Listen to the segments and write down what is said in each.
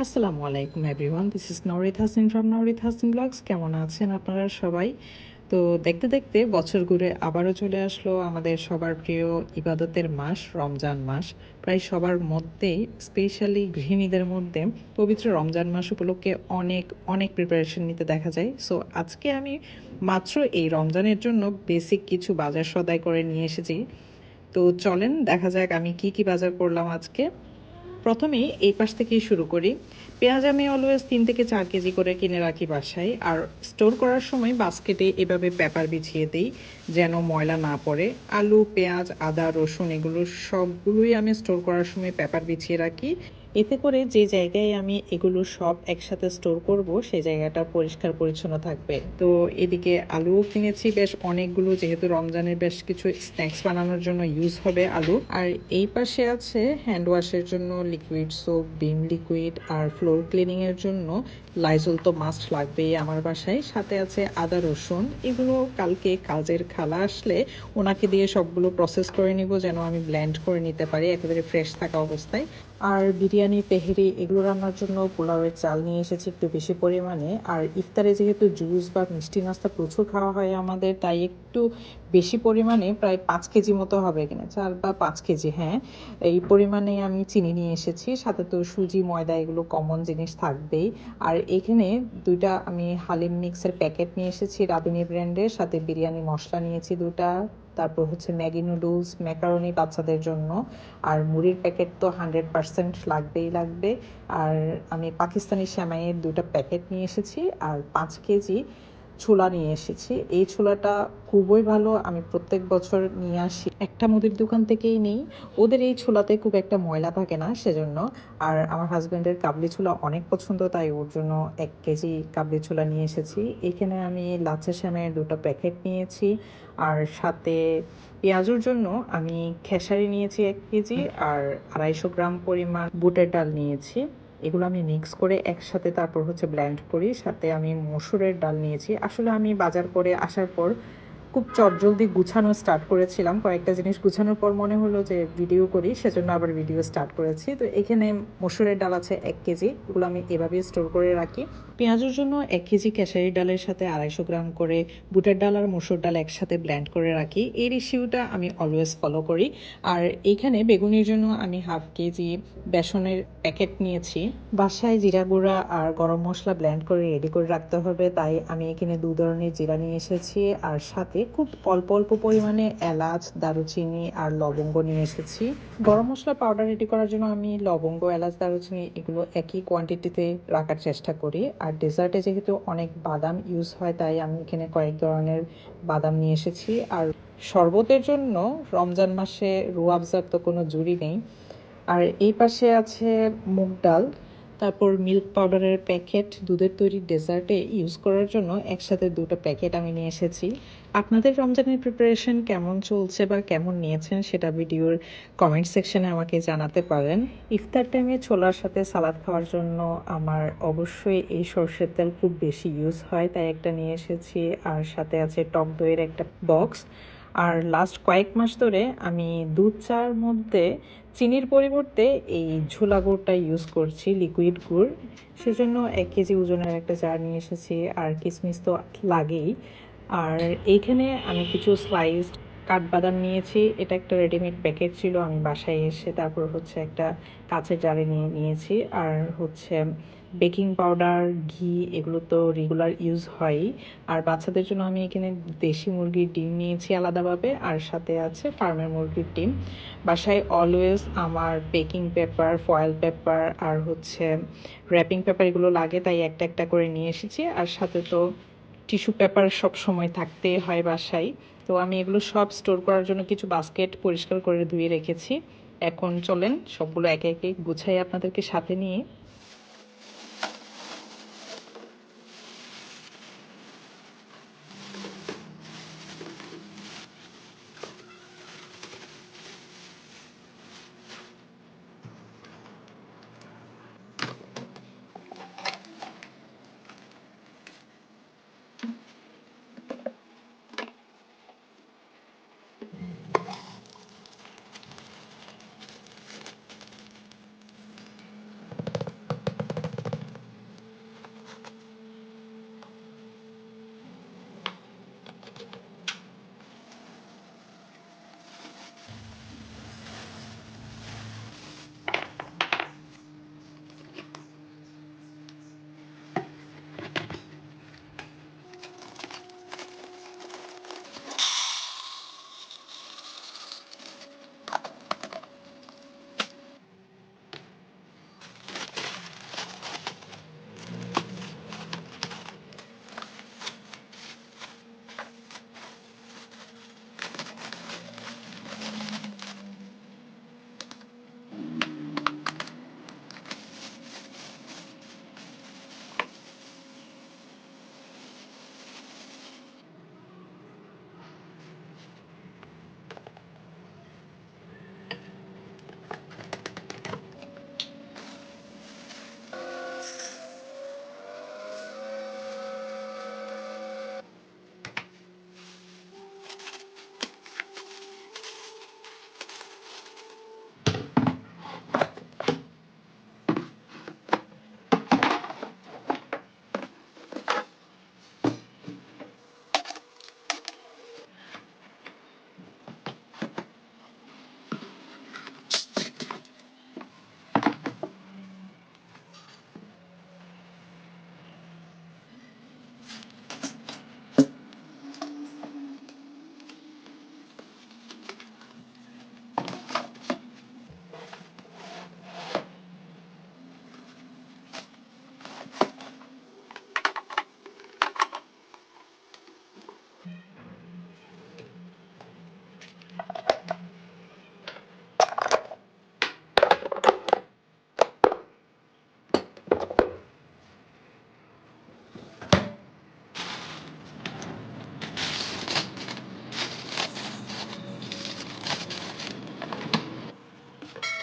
আসসালামু আলাইকুম everyone, this is Naurit Hasin from Naurit Hasin blogs. কেমন আছেন আপনারা সবাই? তো দেখতে দেখতে বছর ঘুরে আবারও চলে আসলো আমাদের সবার প্রিয় ইবাদতের মাস রমজান মাস। প্রায় সবার মধ্যেই, স্পেশালি গৃহিণীদের মধ্যে পবিত্র রমজান মাস উপলক্ষে অনেক অনেক প্রিপারেশন নিতে দেখা যায়। সো আজকে আমি মাত্র এই রমজানের জন্য বেসিক কিছু বাজার সদাই করে নিয়ে এসেছি। তো চলেন দেখা যাক আমি কি কি বাজার করলাম আজকে। প্রথমেই এই পাশ থেকেই শুরু করি। পেঁয়াজ আমি অলওয়েজ 3 থেকে 4 কেজি করে কিনে রাখি বাসায়, আর স্টোর করার সময় বাস্কেটে এভাবে পেপার বিছিয়ে দিই যেন ময়লা না পড়ে। আলু, পেঁয়াজ, আদা, রসুন এগুলো সবগুলোই আমি স্টোর করার সময় পেপার বিছিয়ে রাখি। এতে করে যে জায়গায় আমি এগুলো সব একসাথে স্টোর করব সেই জায়গাটা পরিষ্কার পরিচ্ছন্ন থাকবে। তো এদিকে আলুও কিনেছি বেশ অনেকগুলো, যেহেতু রমজানের বেশ কিছু স্ন্যাক্স বানানোর জন্য ইউজ হবে আলু। আর এই পাশে আছে হ্যান্ড ওয়াশের জন্য লিকুইড সোপ, ভিম লিকুইড, আর ফ্লোর ক্লিনিংয়ের জন্য লাইজল তো মাস্ট লাগবেই আমার বাসায়। সাথে আছে আদা, রসুন। এগুলো কালকে কাজের খালা আসলে ওনাকে দিয়ে সবগুলো প্রসেস করে নিব যেন আমি ব্লেন্ড করে নিতে পারি একেবারে ফ্রেশ থাকা অবস্থায়। আর বিরিয়ানি, তেহেরি এগুলো রান্নার জন্য পোলাওয়ের চাল নিয়ে এসেছি একটু বেশি পরিমাণে। আর ইফতারে যেহেতু জুস বা মিষ্টি নাস্তা প্রচুর খাওয়া হয় আমাদের, তাই একটু বেশি পরিমাণে, প্রায় 5 কেজি মতো হবে এখানে, 4 বা 5 কেজি, হ্যাঁ এই পরিমাণে আমি চিনি নিয়ে এসেছি। সাথে তো সুজি, ময়দা এগুলো কমন জিনিস থাকবেই। আর এখানে 2টা আমি হালিম মিক্সের প্যাকেট নিয়ে এসেছি রাঁধুনি ব্র্যান্ডের, সাথে বিরিয়ানি মশলা নিয়েছি 2টা। তারপর হচ্ছে ম্যাগি নুডলস, ম্যাকারনি বাচ্চাদের জন্য। আর মুড়ির প্যাকেট তো 100% লাগবেই লাগবে। আর আমি পাকিস্তানি সেমাইয়ের 2টা প্যাকেট নিয়ে এসেছি, আর 5 কেজি ছোলা নিয়ে এসেছি। এই ছোলাটা খুবই ভালো, আমি প্রত্যেক বছর নিয়ে আসি, একটা মুদির দোকান থেকেই নেই। ওদের এই ছোলাতে খুব একটা ময়লা থাকে না সেজন্য। আর আমার হাজব্যান্ডের কাবলি ছোলা অনেক পছন্দ, তাই ওর জন্য 1 কেজি কাবলি ছোলা নিয়ে এসেছি। এখানে আমি লাচ্ছা সেমাইয়ের 2টা প্যাকেট নিয়েছি। আর সাথে পেঁয়াজুর জন্য আমি খেসারি নিয়েছি 1 কেজি, আর 250 গ্রাম পরিমাণ বুটের ডাল নিয়েছি। এগুলো আমি মিক্স করে একসাথে তারপর হচ্ছে ব্লেন্ড করি। সাথে আমি মসুরের ডাল নিয়েছি। আসলে আমি বাজার করে আসার পর খুব চটজলদি গুছানো স্টার্ট করেছিলাম, কয়েকটা জিনিস গুছানোর পর মনে হলো যে ভিডিও করি, সেজন্য আবার ভিডিও স্টার্ট করেছি। তো এখানে মসুরের ডাল আছে 1 কেজি, এগুলো আমি এভাবেই স্টোর করে রাখি। পেঁয়াজের জন্য 1 কেজি খেসারি ডালের সাথে 250 গ্রাম করে বুটের ডাল আর মসুর ডাল একসাথে ব্লেন্ড করে রাখি। এই রেশিওটা আমি অলওয়েজ ফলো করি। আর এইখানে বেগুনির জন্য আমি 1/2 কেজি বেসনের প্যাকেট নিয়েছি। বাসায় জিরা গুঁড়া আর গরম মশলা ব্লেন্ড করে রেডি করে রাখতে হবে, তাই আমি এখানে 2 ধরনের জিরা নিয়ে এসেছি। আর সাথে খুব অল্প অল্প পরিমাণে এলাচ, দারুচিনি আর লবঙ্গ নিয়ে এসেছি। গরম মশলা পাউডার রেডি করার জন্য আমি লবঙ্গ, এলাচ, দারুচিনি এগুলো একই কোয়ান্টিটিতে রাখার চেষ্টা করি। আর ডেজার্টে যেহেতু অনেক বাদাম ইউজ হয়, তাই আমি এখানে কয়েক ধরনের বাদাম নিয়ে এসেছি। আর শরবতের জন্য রমজান মাসে রুয়াবজার তো কোনো জুড়ি নেই। আর এই পাশে আছে মুগ ডাল, তারপর মিল্ক পাউডারের প্যাকেট, দুধের তৈরি ডেজার্টে ইউজ করার জন্য একসাথে 2টা প্যাকেট আমি নিয়ে এসেছি। আপনাদের রমজানের প্রিপারেশন কেমন চলছে বা কেমন নিয়েছেন সেটা ভিডিওর কমেন্ট সেকশনে আমাকে জানাতে পারেন। ইফতার টাইমে ছোলার সাথে সালাদ খাওয়ার জন্য আমার অবশ্যই এই সরষের তেল খুব বেশি ইউজ হয়, তাই একটা নিয়ে এসেছি। আর সাথে আছে টক দইয়ের একটা বক্স। আর লাস্ট কয়েক মাস ধরে আমি দুধ চার মধ্যে চিনির পরিবর্তে এই ঝোলা গুড়টা ইউজ করছি, লিকুইড গুড়। সেজন্য 1 কেজি ওজনের একটা জার নিয়ে এসেছি। আর কিশমিশ তো লাগেই। আর এইখানে আমি কিছু স্লাইসড কাঠবাদাম নিয়েছি, এটা একটা রেডিমেড প্যাকেট ছিল, আমি বাসায় এসে তারপর হচ্ছে একটা কাঁচের জারে নিয়েছি। আর হচ্ছে বেকিং পাউডার, ঘি এগুলো তো রেগুলার ইউজ হয়ই। আর বাচ্চাদের জন্য আমি এখানে দেশি মুরগির ডিম নিয়েছি আলাদাভাবে, আর সাথে আছে ফার্মের মুরগির ডিম। বাসায় অলওয়েজ আমার বেকিং পেপার, ফয়েল পেপার আর হচ্ছে র্যাপিং পেপার এগুলো লাগে, তাই একটা একটা করে নিয়ে এসেছি। আর সাথে তো টিস্যু পেপার সব সময় থাকতে হয় বাসায়। তো আমি এগুলো সব স্টোর করার জন্য কিছু বাস্কেট পরিষ্কার করে ধুয়ে রেখেছি। এখন চলেন সবগুলো একে একে গুছাই আপনাদেরকে সাথে নিয়ে।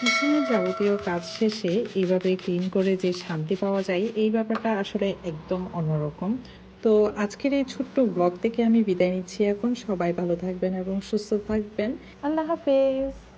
কিচেনের যাবতীয় কাজ শেষে এইভাবে ক্লিন করে যে শান্তি পাওয়া যায় এই ব্যাপারটা আসলে একদম অন্যরকম। তো আজকের এই ছোট্ট ব্লগ থেকে আমি বিদায় নিচ্ছি এখন। সবাই ভালো থাকবেন এবং সুস্থ থাকবেন। আল্লাহ হাফেজ।